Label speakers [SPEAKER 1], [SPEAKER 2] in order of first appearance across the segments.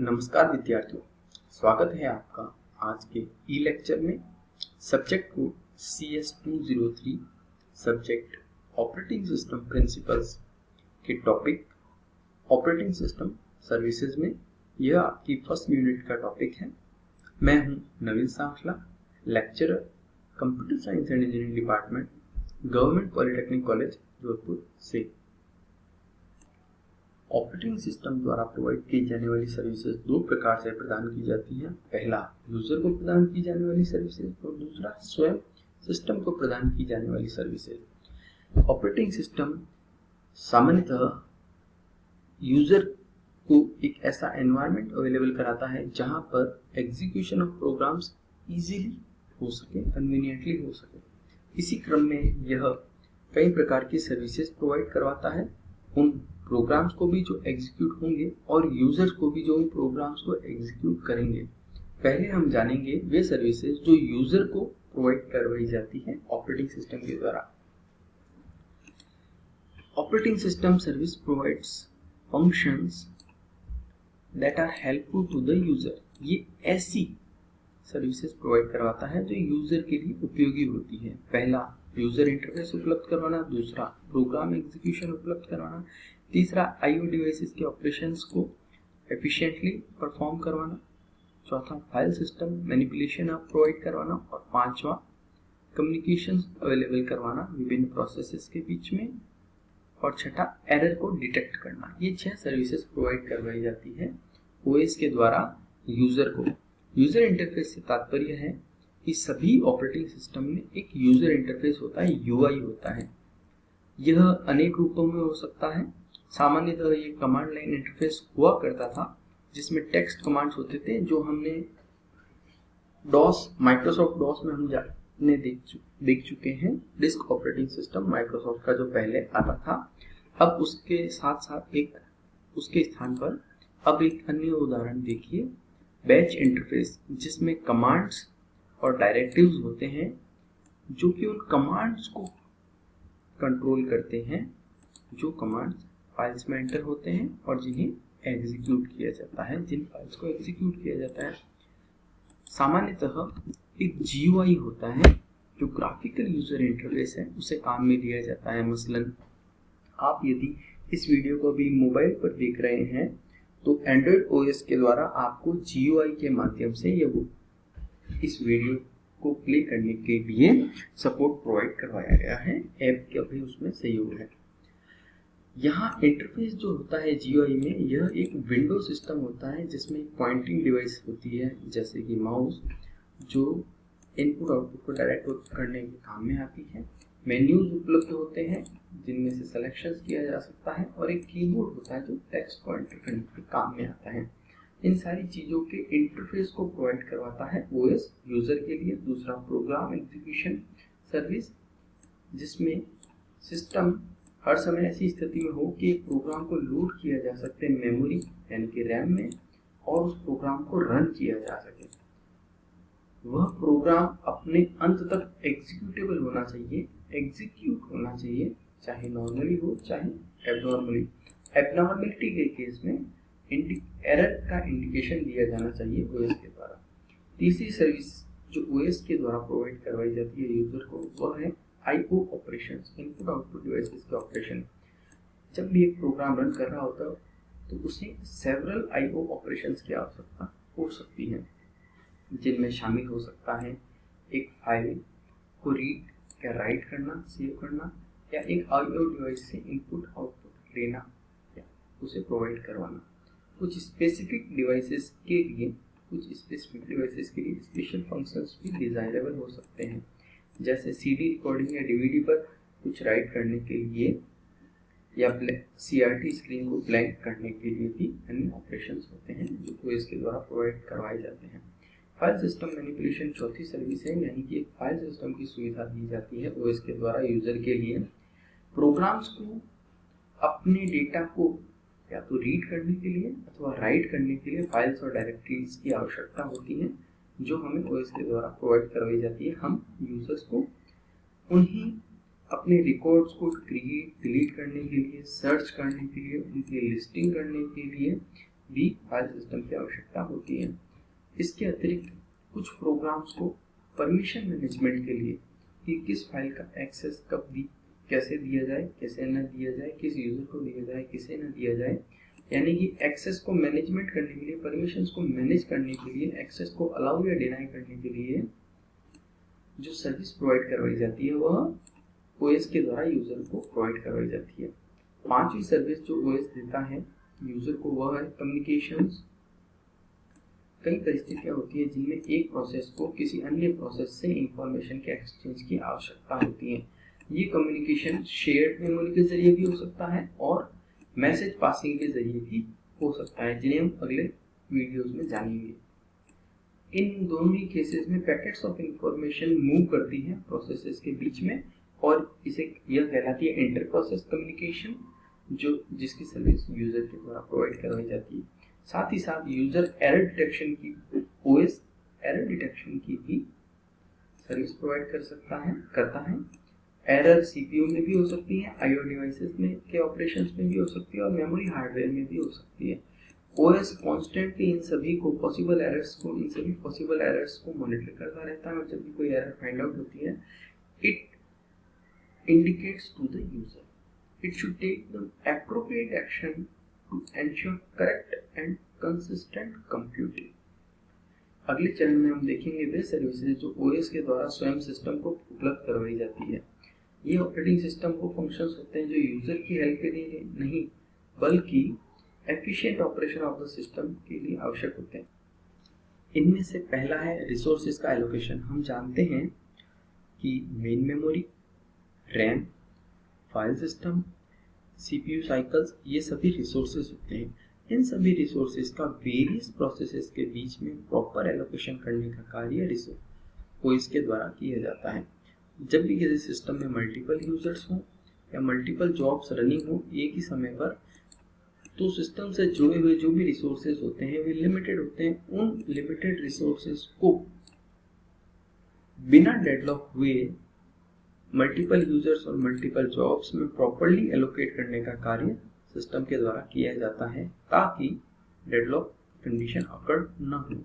[SPEAKER 1] नमस्कार विद्यार्थियों, स्वागत है आपका आज के ई लेक्चर में। Subject code CS203, subject operating system principles के टॉपिक ऑपरेटिंग सिस्टम सर्विसेज में यह आपकी फर्स्ट यूनिट का टॉपिक है। मैं हूं Naveen Sankhla, lecturer computer science and engineering department, government polytechnic college Jodhpur से। ऑपरेटिंग सिस्टम द्वारा प्रोवाइड की जाने वाली सर्विसेज दो प्रकार से प्रदान की जाती है। पहला, यूजर को प्रदान की जाने वाली सर्विसेज और दूसरा स्वयं सिस्टम को प्रदान की जाने वाली सर्विसेज। ऑपरेटिंग सिस्टम सामान्यतः यूजर को एक ऐसा एनवायरनमेंट अवेलेबल कराता है जहां पर एग्जीक्यूशन ऑफ प्रोग्राम्स इजीली हो सके, कन्वीनियंटली हो सके। इसी क्रम में यह कई प्रकार की सर्विसेज प्रोवाइड करवाता है, उन प्रोग्राम्स को भी जो एग्जीक्यूट होंगे और यूजर्स को भी जो उन प्रोग्राम्स को एग्जीक्यूट करेंगे। पहले हम जानेंगे वे सर्विसेज जो यूजर को प्रोवाइड करवाई जाती है ऑपरेटिंग सिस्टम के द्वारा। Operating system service provides functions that are helpful to the user. ये ऐसी सर्विसेज प्रोवाइड करवाता है जो यूजर के लिए उपयोगी होती है। पहला, यूजर इंटरफेस उपलब्ध करवाना। दूसरा, प्रोग्राम एग्जीक्यूशन उपलब्ध करवाना। तीसरा, आईओ डिवाइसेस के ऑपरेशंस को एफिशिएंटली परफॉर्म करवाना। चौथा, फाइल सिस्टम मैनिपुलेशन आप प्रोवाइड करवाना। और पांचवा, कम्युनिकेशंस अवेलेबल करवाना विभिन्न प्रोसेसेस के बीच में। और छठा, एरर को डिटेक्ट करना। ये 6 सर्विसेज प्रोवाइड करवाई जाती है ओएस के द्वारा यूजर को। यूजर इंटरफेस से तात्पर्य है कि सभी ऑपरेटिंग सिस्टम में एक यूजर इंटरफेस होता है, यूआई होता है। यह अनेक रूपों में हो सकता है। सामान्यतः ये कमांड लाइन इंटरफेस हुआ करता था जिसमें टेक्स्ट कमांड्स होते थे, जो हमने माइक्रोसॉफ्ट डॉस में हम जाने देख चुके हैं। डिस्क ऑपरेटिंग सिस्टम माइक्रोसॉफ्ट का जो पहले आता था, अब उसके साथ साथ उसके स्थान पर अब एक अन्य उदाहरण देखिए, बैच इंटरफेस, जिसमें कमांड्स और डायरेक्टिव्स होते हैं जो कि उन कमांड्स को कंट्रोल करते हैं, जो कमांड्स फाइल्स में एंटर होते हैं और जिन्हें एग्जीक्यूट किया जाता है, जिन फाइल्स को एग्जीक्यूट किया जाता है। सामान्यतः एक जीयूआई होता है जो ग्राफिकल यूजर इंटरफेस है, उसे काम में लिया जाता है। मसलन आप यदि इस वीडियो को भी मोबाइल पर देख रहे हैं तो एंड्रॉइड ओएस के द्वारा आपको जीयूआई के माध्यम से इस वीडियो को प्ले करने के लिए सपोर्ट प्रोवाइड करवाया गया है। ऐप का भी उसमें सहयोग है। यहाँ इंटरफेस जो होता है जीयूआई में, यह एक विंडो सिस्टम होता है जिसमें एक पॉइंटिंग डिवाइस होती है, जैसे कि माउस, जो इनपुट आउटपुट को डायरेक्ट करने के काम में आती है। मेन्यूज उपलब्ध होते हैं जिनमें से सिलेक्शंस किया जा सकता है, और एक कीबोर्ड होता है जो टेक्स्ट को एंटर करने के काम में आता है। इन सारी चीजों के इंटरफेस को प्रोवाइड करवाता है ओएस यूजर के लिए। दूसरा, प्रोग्राम एग्जीक्यूशन सर्विस, जिसमें सिस्टम हर समय ऐसी स्थिति में हो कि एक प्रोग्राम को लोड किया जा सकते मेमोरी यानी कि रैम में, और उस प्रोग्राम को रन किया जा सके। वह प्रोग्राम अपने अंत तक एग्जीक्यूटेबल होना चाहिए, एग्जीक्यूट होना चाहिए, चाहे नॉर्मली हो चाहे एबनॉर्मली। एबनॉर्मलिटी के केस में एरर का इंडिकेशन दिया जाना चाहिए ओएस के द्वारा। तीसरी सर्विस जो ओएस के द्वारा प्रोवाइड करवाई जाती है यूजर को, वह है IO operations, input output devices के ऑपरेशन। जब भी एक प्रोग्राम रन कर रहा होता है तो उसे सेवरल आईओ ऑपरेशंस की आवश्यकता हो सकती है, जिनमें शामिल हो सकता है एक फाइल को रीड या राइट करना, सेव करना, या एक आईओ डिवाइस से इनपुट आउटपुट लेना या उसे प्रोवाइड करवाना। कुछ स्पेसिफिक डिवाइसेस के लिए स्पेशल फंक्शंस भी डिजाइरेबल हो सकते हैं, जैसे सीडी रिकॉर्डिंग या डीवीडी पर कुछ राइट करने के लिए, या सीआरटी स्क्रीन को ब्लैंक करने के लिए भी अन्य ऑपरेशंस होते हैं जो ओएस के द्वारा प्रोवाइड करवाए जाते हैं। फाइल सिस्टम मैनिपुलेशन चौथी सर्विस है, यानी कि एक फाइल सिस्टम की सुविधा दी जाती है ओएस के द्वारा यूजर के लिए। प्रोग्राम्स को अपने डेटा को या तो रीड करने के लिए अथवा राइट करने के लिए फाइल्स और डायरेक्टरीज की आवश्यकता होती है, जो हमें ओएस के द्वारा प्रोवाइड करवाई जाती है। हम यूजर्स को उन्हीं अपने रिकॉर्ड्स को क्रिएट डिलीट करने के लिए, सर्च करने के लिए, उनकी लिस्टिंग करने के लिए भी फाइल सिस्टम की आवश्यकता होती है। इसके अतिरिक्त कुछ प्रोग्राम्स को परमिशन मैनेजमेंट के लिए कि किस फाइल का एक्सेस कब भी कैसे दिया जाए, कैसे न दिया जाए, किस यूजर को दिया जाए, किसे न दिया जाए, यानी कि एक्सेस को मैनेजमेंट करने के लिए, परमिशंस को मैनेज करने के लिए, एक्सेस को अलाउ या डिनाई करने के लिए जो सर्विस प्रोवाइड करवाई जाती है वह ओएस के द्वारा यूजर को प्रोवाइड करवाई जाती है। पांचवी सर्विस जो ओएस देता है यूजर को वह है कम्युनिकेशंस। कई परिस्थितियां होती है जिनमें एक प्रोसेस को किसी अन्य प्रोसेस से इंफॉर्मेशन के एक्सचेंज की आवश्यकता होती है। ये कम्युनिकेशन शेयर्ड मेमोरी के जरिए भी हो सकता है और मैसेज पासिंग के जरिए भी हो सकता है, जिन्हें हम अगले वीडियोस में जानेंगे। इन दोनों ही केसेस में पैकेट्स ऑफ इंफॉर्मेशन मूव करती है प्रोसेसेस के बीच में और इसे यह कहलाती है इंटर प्रोसेस कम्युनिकेशन, जो जिसकी सर्विस यूजर के द्वारा प्रोवाइड करवाई जाती है। साथ ही साथ यूजर एरर डिटेक्शन की, ओएस एरर डिटेक्शन की भी सर्विस प्रोवाइड करता है। एरर सीपीयू में भी हो सकती है, आईओ डिवाइसेस में के ऑपरेशंस में भी हो सकती है और मेमोरी हार्डवेयर में भी हो सकती है। ओएस कॉन्स्टेंटली इन सभी पॉसिबल एरर्स को मॉनिटर करता रहता है और जब भी कोई एरर फाइंड आउट होती है, it indicates to the user. It should take the appropriate action to ensure correct and consistent computing. अगले चरण में हम देखेंगे वे सर्विसेज जो ओएस के द्वारा स्वयं सिस्टम को उपलब्ध करवाई जाती है। ये ऑपरेटिंग सिस्टम वो फंक्शंस होते हैं जो यूजर की हेल्प के लिए नहीं बल्कि efficient operation of the system के लिए आवश्यक होते हैं। इनमें से पहला है रिसोर्सेज का एलोकेशन। हम जानते हैं कि main memory, RAM, file system, CPU cycles, ये सभी रिसोर्सेज होते हैं। इन सभी रिसोर्सेज का वेरियस प्रोसेसेस के बीच में प्रॉपर एलोकेशन करने का कार्य ओएस के द्वारा किया जाता है। जब भी किसी सिस्टम में मल्टीपल यूजर्स हों या मल्टीपल जॉब्स रनिंग हो एक ही समय पर, तो सिस्टम से जुड़े हुए जो भी रिसोर्सेज होते हैं वे लिमिटेड होते हैं। उन लिमिटेड रिसोर्सेज को बिना डेडलॉक हुए मल्टीपल यूजर्स और मल्टीपल जॉब्स में प्रॉपर्ली एलोकेट करने का कार्य सिस्टम के द्वारा किया जाता है ताकि डेडलॉक कंडीशन अकर न हो।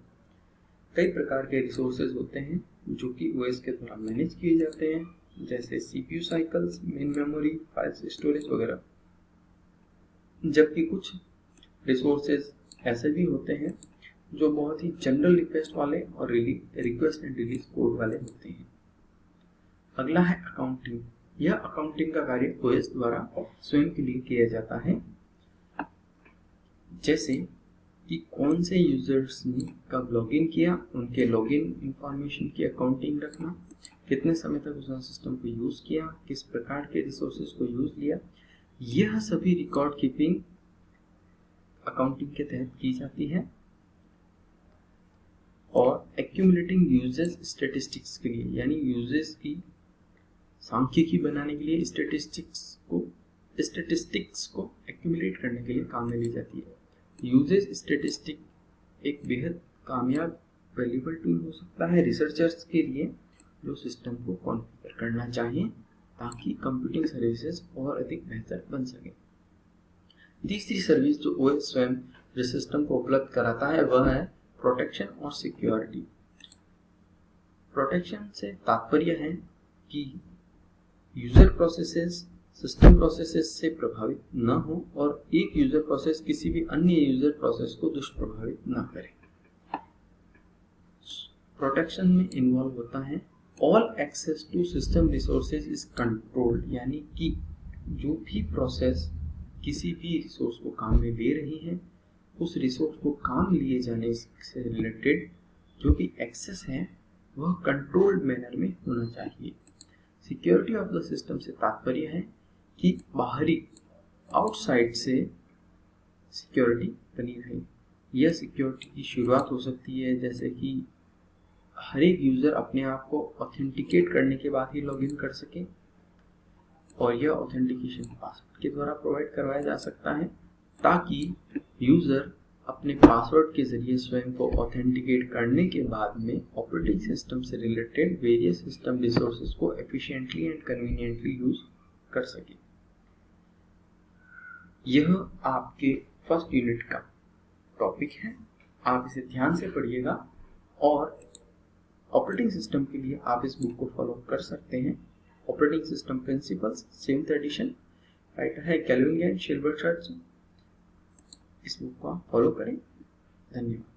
[SPEAKER 1] कई प्रकार के रिसोर्सेज होते हैं जो कि ओएस के द्वारा मैनेज किए जाते हैं, जैसे CPU cycles, main memory, file storage वगैरह। जबकि कुछ रिसोर्सेज ऐसे भी होते हैं जो बहुत ही जनरल रिक्वेस्ट वाले और रिक्वेस्ट एंड रिलीज कोड वाले होते हैं। अगला है अकाउंटिंग। यह अकाउंटिंग का कार्य ओएस द्वारा स्वयं के लिए किया जाता है, जैसे कि कौन से यूजर्स ने कब लॉगिन किया, उनके लॉगिन इंफॉर्मेशन की अकाउंटिंग रखना, कितने समय तक उसने सिस्टम को यूज किया, किस प्रकार के रिसोर्सेज को यूज लिया, यह सभी रिकॉर्ड कीपिंग अकाउंटिंग के तहत की जाती है। और एक्यूमुलेटिंग यूजेस स्टैटिस्टिक्स के लिए, यानी यूजेस की सांख्यिकी बनाने के लिए स्टैटिस्टिक्स को एक्यूमुलेट करने के लिए काम में ली जाती है। यूजेस स्टैटिस्टिक एक बेहद कामयाब वैल्यूएबल टूल हो सकता है रिसर्चर्स के लिए जो सिस्टम को कॉन्फ़िगर करना चाहें ताकि कंप्यूटिंग सर्विसेज और अधिक बेहतर बन सके। तीसरी सर्विस जो ओएस स्वयं जिस सिस्टम को उपलब्ध कराता है वह है प्रोटेक्शन और सिक्योरिटी। प्रोटेक्शन से तात्पर्य है कि यूजर प्रोसेसेस सिस्टम प्रोसेसेस से प्रभावित न हो और एक यूजर प्रोसेस किसी भी अन्य यूजर प्रोसेस को दुष्प्रभावित न करे। प्रोटेक्शन में इन्वॉल्व होता है all access to system resources is controlled, यानी कि जो भी प्रोसेस किसी भी रिसोर्स को काम में ले रही है उस रिसोर्स को काम लिए जाने से रिलेटेड जो भी एक्सेस है वह कंट्रोल्ड मैनर में होना चाहिए। सिक्योरिटी ऑफ द सिस्टम से तात्पर्य है कि बाहरी आउटसाइड से सिक्योरिटी बनी रहे। यह सिक्योरिटी की शुरुआत हो सकती है जैसे कि हर एक यूजर अपने आप को ऑथेंटिकेट करने के बाद ही लॉगिन कर सके और यह ऑथेंटिकेशन पासवर्ड के द्वारा प्रोवाइड करवाया जा सकता है ताकि यूजर अपने पासवर्ड के जरिए स्वयं को ऑथेंटिकेट करने के बाद में ऑपरेटिंग सिस्टम से रिलेटेड वेरियस सिस्टम रिसोर्सेज को एफिशिएंटली एंड कन्वीनियंटली यूज कर सके। यह आपके फर्स्ट यूनिट का टॉपिक है, आप इसे ध्यान से पढ़िएगा और ऑपरेटिंग सिस्टम के लिए आप इस बुक को फॉलो कर सकते हैं। Operating system principles 7th edition, writer है केल्विन एंड शिल्बर्ट चर्च। इस बुक को आप फॉलो करें। धन्यवाद।